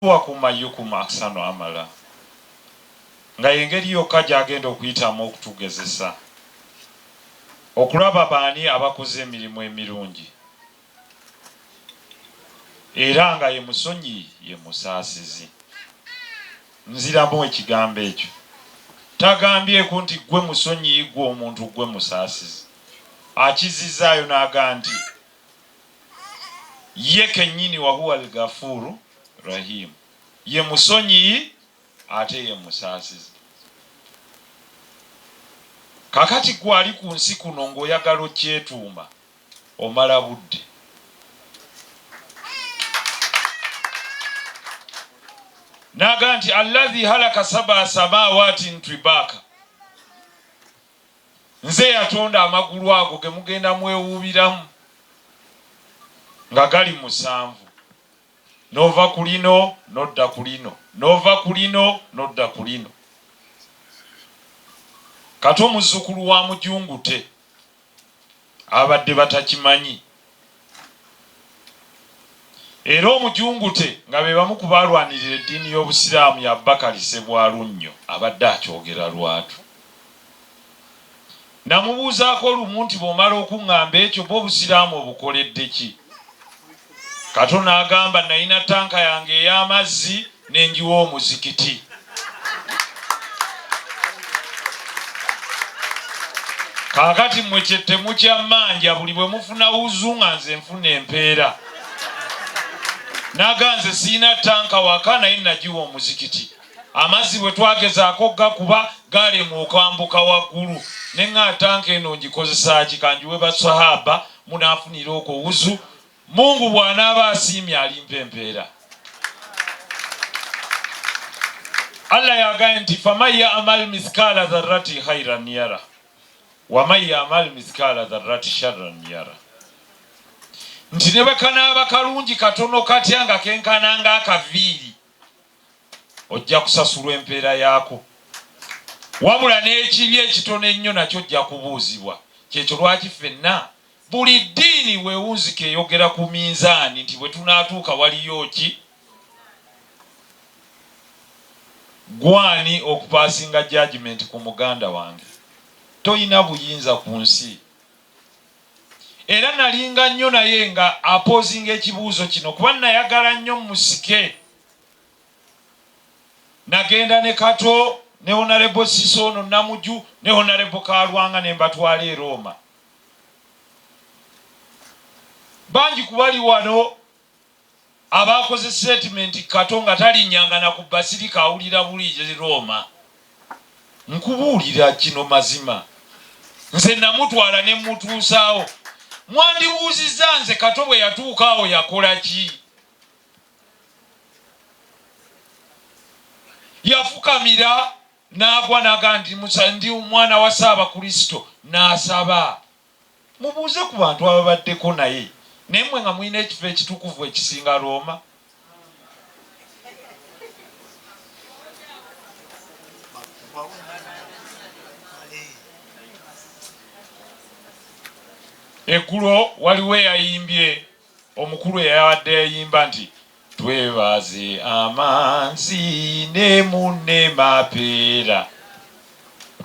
wakuma yukuma aksano amala nga engeri yokka gy'agenda okuyitamu okutugezesa okulaba baani abakoze emirimu emirungi era nga ye musonyi ye musaasizi. Nziramu ekigambo ekyo, tagambyeko nti gwe musonyi gwe omuntu gwe musaasizi. Akizizaayo n'aga nti ye kennyini wahuwa al-Ghafuru Rahim, ye musonyi ate ye musaasizi. Kakati gwali ku nsi kuno ng'oyagala okyetuuma omala budde. Naga nti alladhi halaka sab'a samawati tibaka, nze yatonda amagulu ago ge mugenda mwewuubiramu nga gali 7, nova kulino nodda kulino, nova kulino nodda kulino. Kato muzzukulu wa Mujungute abadde batakimanyi, era Omujungute nga be bamu ku balwanirira eddiini y'Obusiraamu ya Bakali Ssebwalunnyo abadde akyogera lwatu. Namubuuzaako lumu nti bw'omala okuŋŋamba ekyo b'Obusiraamu obukoledde ki? Kato n'agamba nalina tanka yange ey'amazzi n'enjiwa omuzikiti. Kaakati mmwe kyettemu kya manja buli bwe mufuna wuzu nga nze nfuna empeera. Naga nze siina tanka waka naye nagiwa omuzikiti. Amazzi bwe twagezaako gakuba galema okwambuka waggulu. Ne nga tanka eno ngikozesa ki? Kanjiwe basahaba munaafunira okwo wuzu. Mungu bw'anaaba asiimye alimpa empeera. Allah yagaye nti faman ya'mal mithqala dharrati khairan yara wa man ya'mal mithqala dharrati sharran yara. Nti ne bwe kanaaba kalungi katono katya nga kenkana ng'akaviiri, ojja kusasulwa empeera yaako. Wabula n'ekibi ekitono ennyo nakyo ojja kubuuzibwa. Kyekyo lwaki ffenna buli ddiini weewunzika eyogera ku minzaani nti bwe tunaatuuka waliyo ki? Gwani okupaasinga judgment ku muganda wange? Toyina buyinza ku nsi. Era nalinga nnyo naye nga apoozinga ekibuuzo kino kuba nayagala nnyo musike. Nagenda ne Kato ne Honorable Sisono Namuju ne Honorable Kalwanga ne mbatwala e Roma. Bangi kubali wano abakoze statement Kato nga talinnyanga na ku basirika awulira buli Roma. Nkubuulira kino mazima. Nze namutwala ne mutuusaawo. Mwandibuuzizza nze Kato bwe yatuuka awo yakola ki? Yafukamira n'agwa n'aga nti ndi omwana wa Ssaabakristo n'asaba. Mubuuze ku bantu ababaddeko naye. Naye mmwe nga mulina ekifo ekitukuvu ekisinga Roma. Eggulo waliwo eyayimbye, omukulu eyawadde yayimba nti twebaze amansi ne munne mapeera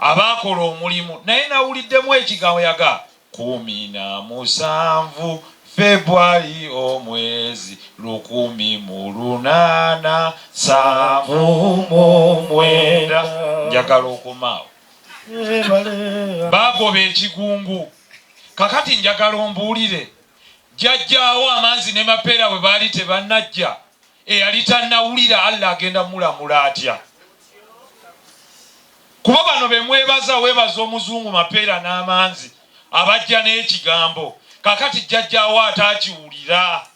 abaakola omulimu. Naye nawuliddemu ekigambo yaga 17 Februari omwezi 1879 njagala okomaawo. Baagoba ekigungu. Kakati njagala ombuulire, jjajjaawo amanzi ne mapeera bwe baali tebannajja, eyali tannawulira Allah agenda mulamula atya? Kuba bano be mwebaza, weebaza omuzungu mapeera n'amanzi abajja n'ekigambo. Kakati jjajjaawo ataakiwulira.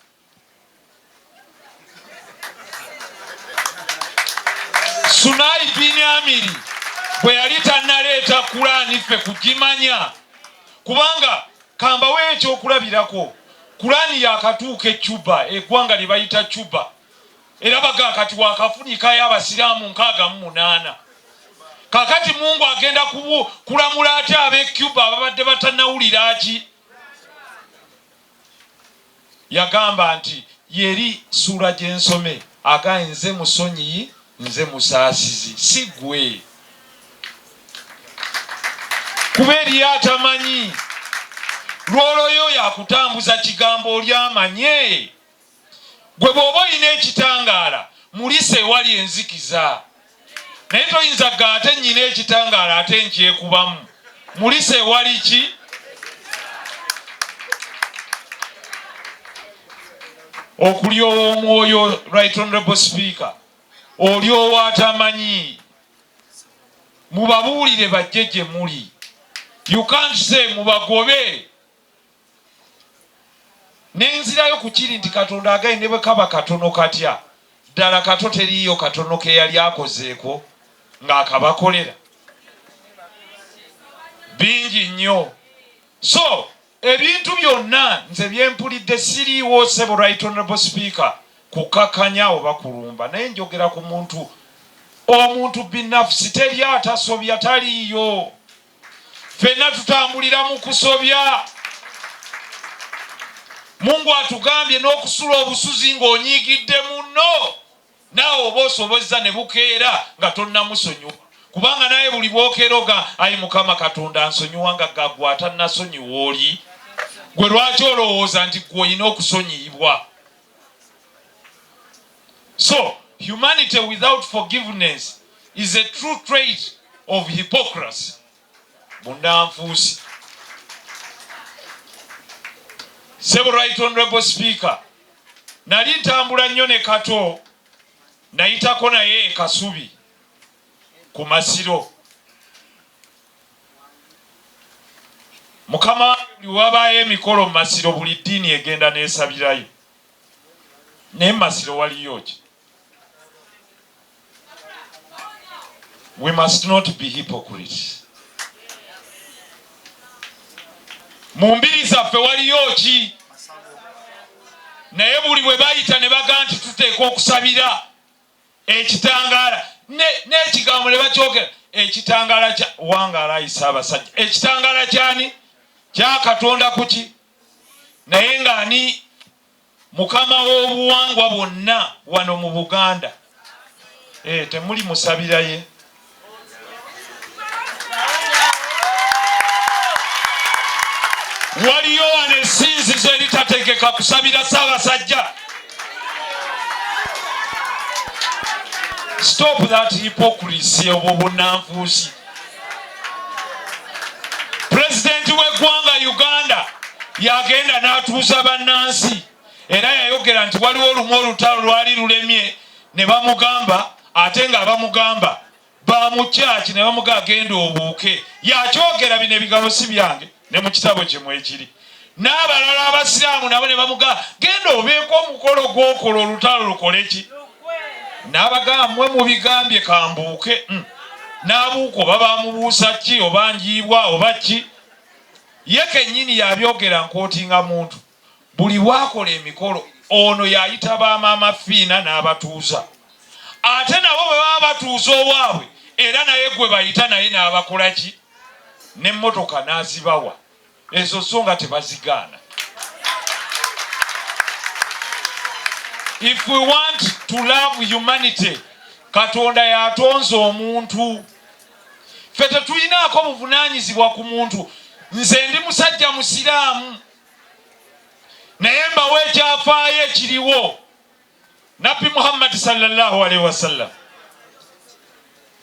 Sunai bin Amiri bwe yali tannaleeta Kulaani ffe kugimanya, kubanga kambawo ekyokulabirako. Kulaani yakatuuka e Cuba, eggwanga lye bayita Cuba, era baga kati wakafunikayo Abasiraamu 68. Kakati Mungu agenda kulamula ate ab'e Cuba ababadde batannawulira ki? Yagamba nti yeri sura gye nsome aga nze musonyi nze musaasizi si gwe kuberi atamanyi lwoloyo yakutambuza kigambo olyamanye gwe bw'oba olina ekitangaala mulise wali enzikiza naye toyinza ate nnyina ekitangaala ate nkyekubamu mulise wali ki okulyowa omwoyo right honorable speaker olyowa atamanyi mubabuulire bajje gye muli you can't say mubagobe nenzirayo ku kiri nti Katonda agaye ne bwe kaba katono katya ddala Kato teriiyo katono ke yali akozeeko ng'akabakolera bingi nnyo so ebintu byonna nze byempulidde siriiwo sebo right honorable speaker kukakanya oba kulumba naye njogera ku omuntu binafsi teri atasobya taliiyo ffenna tutambulira mu kusobya Mungu atugambye n'okusula obusuzi ng'onyiigidde muno naawe oba osobozza ne bukeera nga tonnamusonyiwa kubanga naye buli bwokeeroga ayi Mukama Katonda ansonyiwa nga gaggwa atannasonyiwa oli gwe lwaki olowooza nti gwe olina okusonyiyibwa so humanity without forgiveness is a true trait of hypocrisy bunanfuusi Sebo right honorable speaker nali ntambula nnyo ne Kato nayitako naye e Kasubi ku Masiro Mukama wabaayo emikolo mu Masiro buli ddiini egenda neesabirayo naye Masiro waliyo ki we must not be hypocrites mu mbiri zaffe waliyo ki naye buli bwe bayita ne baga nti tuteeka okusabira ekitangaala n'ekigambo ne bakyogera ekitangaala kya wangaala ayisa abasajja ekitangaala kyani kya Katonda kuki naye ng'ani Mukama w'obuwangwa bwonna wano mu Buganda temuli musabira ye waliyo wano essinzizo eritategeka kusabira Ssaabasajja stop that hypocrisy obwo bunnanfuusi Pulezidenti w'eggwanga Uganda yagenda n'atuuza bannansi era yayogera nti waliwo olumu olutalo lwali lulemye ne bamugamba ate nga bamugamba bamukyaki ne bamugamba genda obuuke yakyogera bino ebigambo si byange ne mu kitabo kye mwekiri n'abalala abasiraamu nabo ne bamugamba genda obeeko omukolo gw'okola olutalo lukole ki n'abagamba mmwe mubigambye kambuuke n'abuuka oba bamubuusa ki oba njiibwa oba ki ye kennyini yabyogera nkootinga muntu buli bwakola emikolo ono yayita bamaama fiina n'abatuuza ate nabo bwe baba batuuza obwabwe era naye gwe bayita naye n'abakola ki n'emmotoka n'azibawa ezo so nga tebazigaana if we want to love humanity Katonda yatonze omuntu ffe tetulinaako buvunaanyizibwa ku muntu nze ndi musajja musiraamu naye mbawo ekyafaayo ekiriwo Nabbi Muhammad sallallahu alaihi wasallam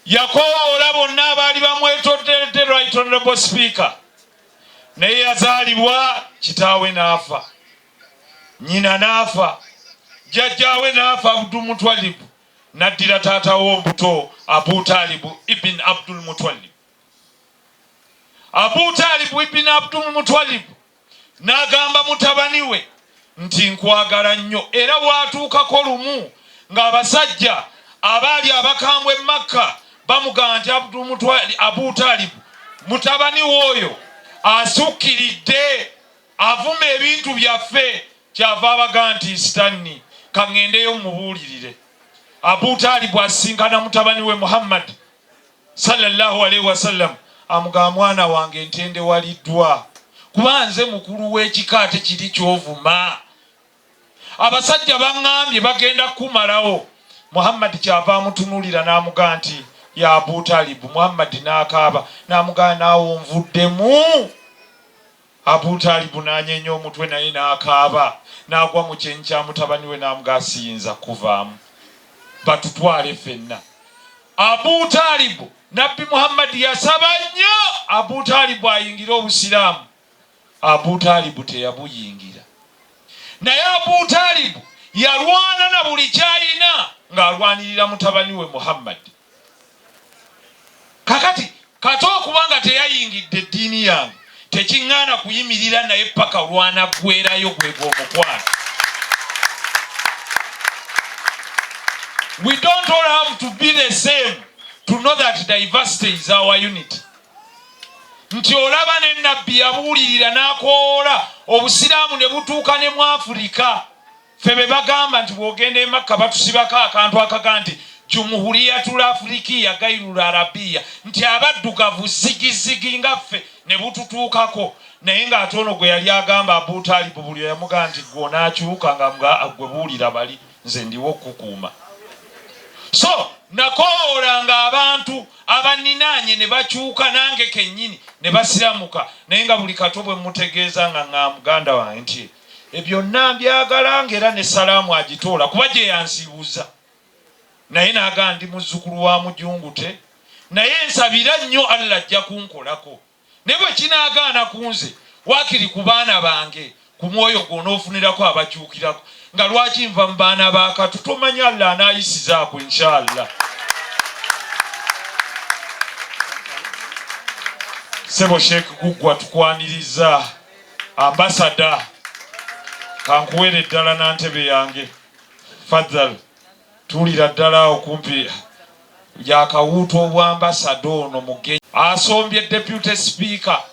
yakowoola bonna abaali bamwetodde right honorable speaker naye yazaalibwa kitaawe n'afa nnyina n'afa jjajjaawe n'afa Abdul Mutwalib n'addira taatawo omuto Abu Talib ibn Abdul Mutwalib Abu Talib ibn Abdul Mutwalib n'agamba mutabani we nti nkwagala nnyo era waatuukako lumu ng'abasajja abaali abakambwe e Makka bamugamba nti Abu Talib mutabani w'oyo asukkiridde avuma ebintu byaffe kyava abaga nti sitanni kaŋŋendeyo mubuulirire Abu Talib asinkana mutabani we Muhammad sallallahu alaihi wasallam amugamba mwana wange ntende waliddwa kuba nze mukulu w'ekika ate kiri ky'ovuma abasajja baŋŋambye bagenda kumalawo Muhammad kyava amutunulira n'amugaa nti ya Abu Talib. Muhammad n'akaaba n'amugaa naawe onvuddemu. Abu Talib n'anyenya omutwe naye n'akaaba n'agwa mu kyenyi kya mutabani we n'amugaa siyinza kuvaamu batutwale ffenna. Abu Talib Nabbi Muhammad yasaba nnyo Abu Talib ayingira obusiraamu. Abu Talib teyabuyingira. Naye Abu Talib yalwana na buli kyayina ng'alwanirira mutabani we Muhammad. Kakati Kato kubanga teyayingidde eddiini yange tekiŋŋaana kuyimirira naye paka lwana gwerayo gwego omukwano. We don't all have to be the same to know that diversity is our unity. Nti olaba ne nabbi yabuulirira n'akoola obusiraamu ne butuuka ne mu Afrika. Ffe be bagamba nti bw'ogenda e Makka batusibako akantu akaga nti Jumuhuriyatul Afrikiya Gairul Arabiya, nti abaddugavu zigizigi nga ffe ne bututuukako. Naye ng'ate ono gwe yali agamba Abu Talib buli yamugaa nti gwe onaakyuka nga gwe buulira bali nze ndiwo okukuuma. So nakoolanga abantu abaninaanye ne bakyuka nange kennyini ne basiramuka. Naye nga buli Kato bwe mutegeeza nga muganda wange nti ebyo byagala ng'era ne salaamu agitoola kuba gye yansiibuza. Naye n'agaa ndi muzzukulu wa Mujungute, naye nsabira nnyo Allah ajja kunkolako. Ne bwe kinaagaana ku nze waakiri ku baana bange ku mwoyo gw'onoofunirako abakyukirako. Nga lwaki nva mu baana ba Kato tomanya Allah anaayisizaako inshallah. Sebo Sheikh Gugwa tukwaniriza ambasada kankuwere ddala na ntebe yange Fadhal tulira ddala okumpi yakawuuta obwambasada ono mugenyi asombye deputy speaker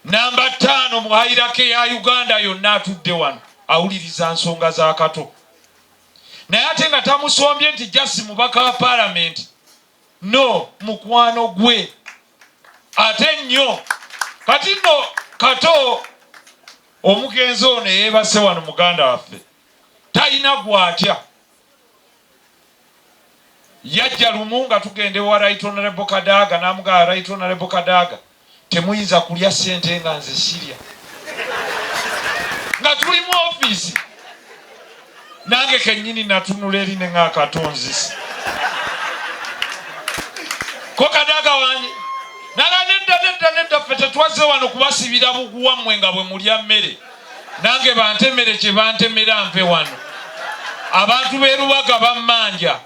namba 5 mu hairake ya Uganda yonna atudde wano awuliriza nsonga za Kato. Naye ate nga tamusombye nti jasi mubaka wa parliament. No, mukwano gwe ate nnyo kati no Kato omugenzi ono yeebase wano muganda waffe talina gwatya. Yajja lumu nga tugende wa Right Honorable Kadaga n'amugaa Right Honorable Kadaga temuyinza kulya ssente nga nze sirya. Nga tuli mu office nange kennyini natunula eri ne nga Katonzisi ko Kadaga wange naga nedda ffe tetwazze wano kubasibira buguwammwe nga bwe mulya mmere nange bantemere kye bantemera nve wano abantu b'e Lubaga bammanja.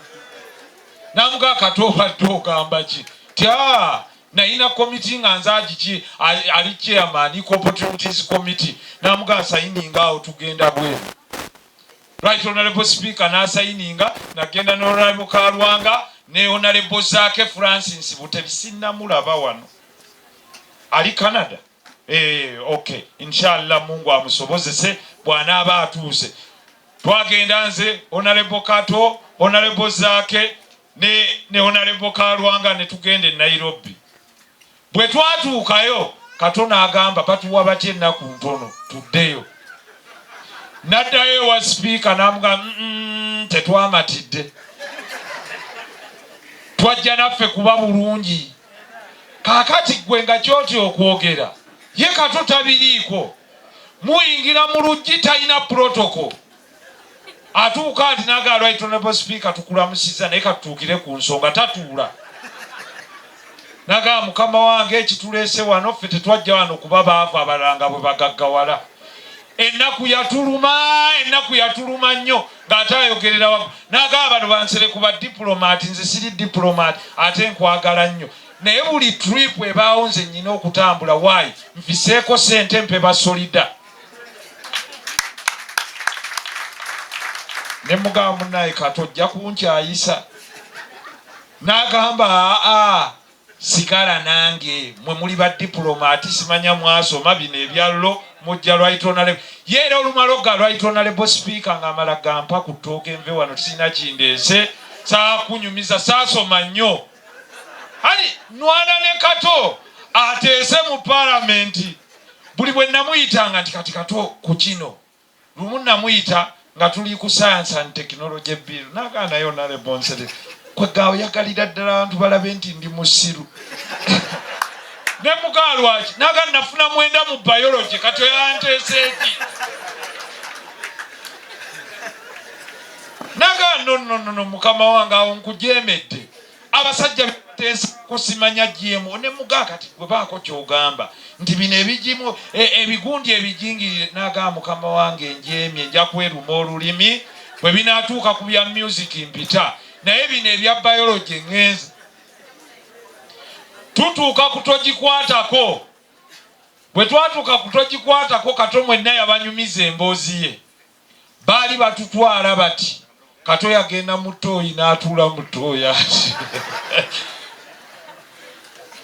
Namugaa Kato obadde ogamba ki tya nayina committee nga nzagiki ali chairman opportunities committee. Namugaa sayininga awo tugenda bweru. Right Honorable Speaker n'asayininga nagenda n'Honorable Kalwanga ne Honorable Zake Francis Butebi sinnamulaba wano ali Canada. Okay, inshallah Mungu amusobozese bw'anaaba atuuse. Twagenda nze Honorable Kato, Honorable Zake ne Honorable Kalwanga ne tugende e Nairobi. Bwe twatuukayo Kato n'agamba batuwa batya ennaku ntono tuddeyo. Naddayo wa speaker n'amuga tetwamatidde. Twajja naffe kuba bulungi. Kaakati gwe nga kyoti okwogera ye Kato tabiriiko. Muyingira mu luggi talina protocol. Atuuka ati n'agaa Right Honorable Speaker tukulamusiza naye katutuukire ku nsonga tatuula. Nagaa mukama wange ekituleese wano ffe tetwajja wano kuba baavu abalanga bwe bagaggawala. Ennaku yatuluma nnyo ng'ate ayogerera waggulu. Nagaa bano Bansereko ba diplomat nze siri diplomat ate nkwagala nnyo. Naye buli trip ebaawo nze nnyina okutambula waayi nfiseeko ssente mpe basolida. Ne mugamba munnaye Kato ojja kunkyayisa. N'agamba sigala nange mwe muli ba diplomat simanya mwasoma bino ebyallo mujja Right Honorable. Yeera olumala ogga Right Honorable Speaker ng'amala gampa ku ttooke nve wano sina kindeese saakunyumiza saasoma nnyo. Ali nwana ne Kato ateese mu parliament buli bwe namuyitanga nti kati Kato ku kino lumu namuyita nga tuli ku science and technology bill nagana yo nale bonsere kwe gawo yakalira ddala abantu balabe nti ndi musiru ne mugalwaki naga nafuna mwenda mu biology kati yanteseeki naga no mukama wange awo nkujemedde abasajja kusimanya GMO ne muga kati gwe baako kyogamba nti bino ebigimu ebigundi ebijingirire naga mukama wange njemye nja kweruma olulimi bwe binatuuka ku bya music mpita naye bino ebya biology ngenze tutuuka kutogikwatako bwe twatuuka kutogikwatako Kato mwenna yabanyumiza emboozi ye baali batutwala bati Kato yagenda mutoyi n'atuula mutoyi ati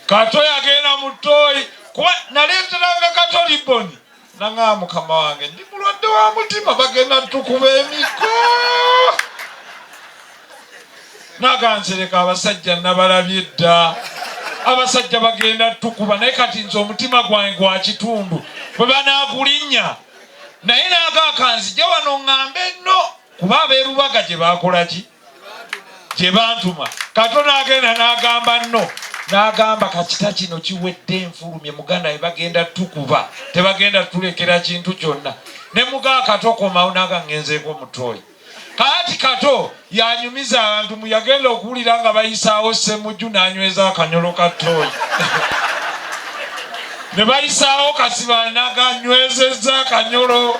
Kato yagenda mutoyi kuba naleeteranga Kato liboni nanga mukama wange ndi mulwadde wa mutima bagenda tukuba emiko naga Nsereko abasajja nabalabye dda abasajja bagenda tukuba naye kati nze omutima gwange gwa kitundu bwe banaagulinnya naye naga kanzije wano ŋŋambe nno kuba abeerubaga gye baakola ki gye bantuma Kato n'agenda n'agamba nno n'agamba kakita kino kiwedde enfulumye muganda we bagenda tukuba tebagenda tulekera kintu kyonna ne mugaa Kato komawo naga ngenzeeko mutoyi kati Kato yanyumiza abantu muyagenda okuwulira nga bayisaawo Ssemujju n'anyweza akanyolo ka toyi ne bayisaawo Kasibani naga nywezezza akanyolo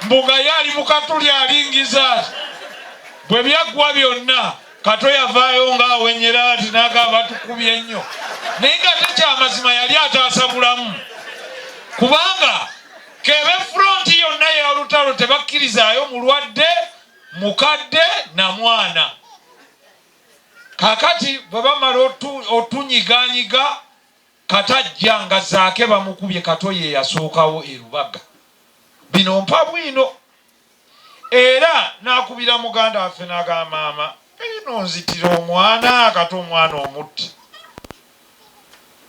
mbuga yali mukatuli alingiza bwe byaggwa byonna Kato yavaayo nga awenyera ati naga batukubye nnyo naye nga tekyamazima yali ataasa bulamu kubanga kebe fronti yonna y'olutalo tebakkirizaayo mulwadde mukadde na mwana kakati bwe bamala otunyiganyiga katajja nga zaake bamukubye Kato ye yasookawo erubaga bino mpa bwino era nakubira muganda waffe n'agamba maama ino nzitira omwana Kato omwana omutti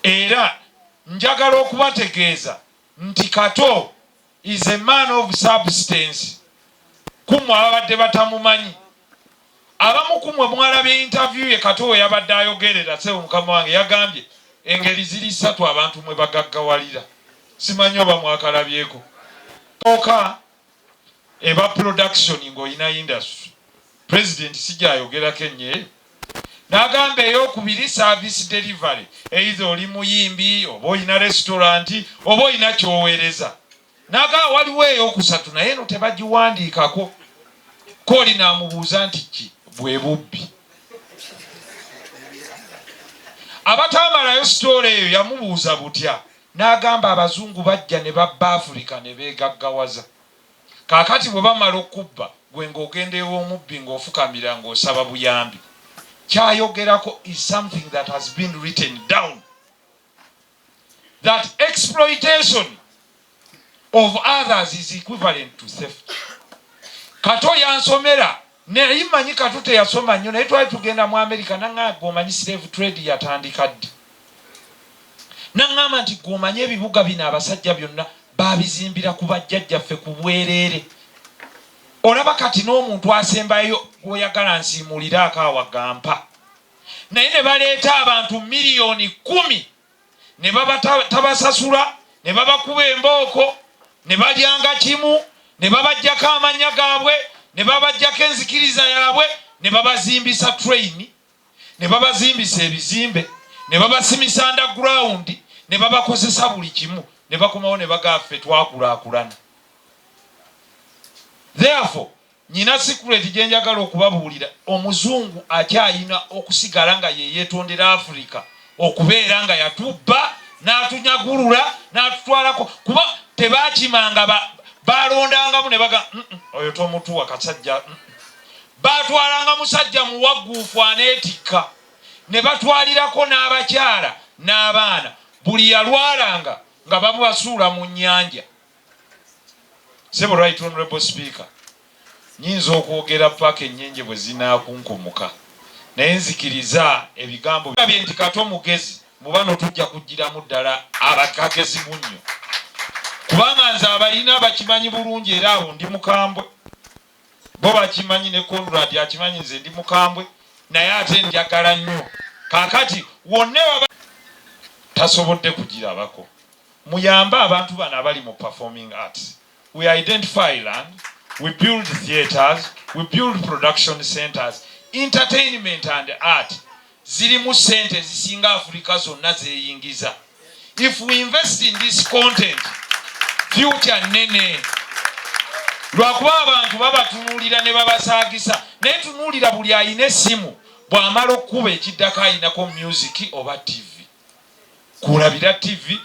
era njagala okubategeeza nti Kato is a man of substance kumwe ababadde batamumanyi abamu kumwe mwalabye interview ye Kato we yabadde ayogerera sebo mukama wange yagambye engeri ziri 3 abantu mwe bagaggawalira simanyi oba mwakalabyeko oka eba production ng'olina industry president sijja ayogerako ennyo n'agamba ey'okubiri service delivery either oli muyimbi oba olina restaurant oba olina kyoweereza n'agamba waliwo ey'okusatu naye eno tebagiwandiikako kooli n'amubuuza nti ki bwe bubbi abatamalayo sitoola eyo yamubuuza butya n'agamba abazungu bajja ne babba Africa ne beegaggawaza kaakati bwe bamala okubba gwe ng'ogenda ew'omubbi ng'ofukamira ng'osaba buyambi kyayogerako is something that has been written down that exploitation of others is equivalent to theft. Kato yansomera naye manyi Kato teyasoma nnyo naye twali tugenda mu America nangamba omanyi slave trade yatandika ddi nangamba nti gwomanyi ebibuga bino abasajja byonna babizimbira ku bajjajjaffe ku bwereere olaba kati n'omuntu asembayo oyagala nsiimulira akaawa gampa naye ne baleeta abantu miliyoni 10 ne baba tabasasula ne babakuba embooko ne balyanga kimu ne babajjako amannya gaabwe ne babajjako enzikiriza yaabwe ne babazimbisa train ne babazimbisa ebizimbe ne babasimisa underground ne babakozesa buli kimu ne bakomawo ne bagaffe twakulaakulana. Therefore nyina secret gye njagala okubabuulira omuzungu akyayina okusigala nga ye yeetondera Africa okubeera nga yatubba n'atunyagulula n'atutwalako kuba tebakimanga balondangamu ne baga oyo tomutuwa kasajja batwalanga musajja muwagguufu aneetikka ne batwalirako n'abakyala n'abaana buli yalwalanga nga babasuula mu nnyanja. Sebo right honorable speaker nyinza okwogera paka ennyenje bwe zinaakunkumuka naye nzikiriza ebigambo bye nti Kato mugezi mu bano tujja kugiramu ddala abakagezi munnyo kubanga nze abalina bakimanyi bulungi era abo ndi mukambwe bo bakimanyi ne Conrad akimanyi nze ndi mukambwe naye ate njagala nnyo kakati wonne waba tasobodde kugirabako muyambe abantu bano abali mu performing arts. We identify land, we build theaters, we build production centers. Entertainment and art zirimu sente zisinga Africa zonna zeyingiza. If we invest in this content, future nene lwakuba abantu babatunuulira ne babasaagisa naye tunuulira buli ayina essimu bw'amala okkuba ekiddako ayinako music oba TV. Kulabira TV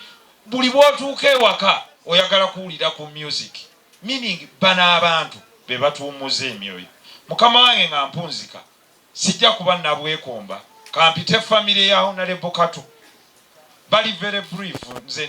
buli bw'otuuka ewaka oyagala kuwulira ku music. Meaning bano abantu be batuumuza emyoyo. Mukama wange nga mpunzika sijja kuba nabwekomba kampite family ya Honorable Kato bali very brief nze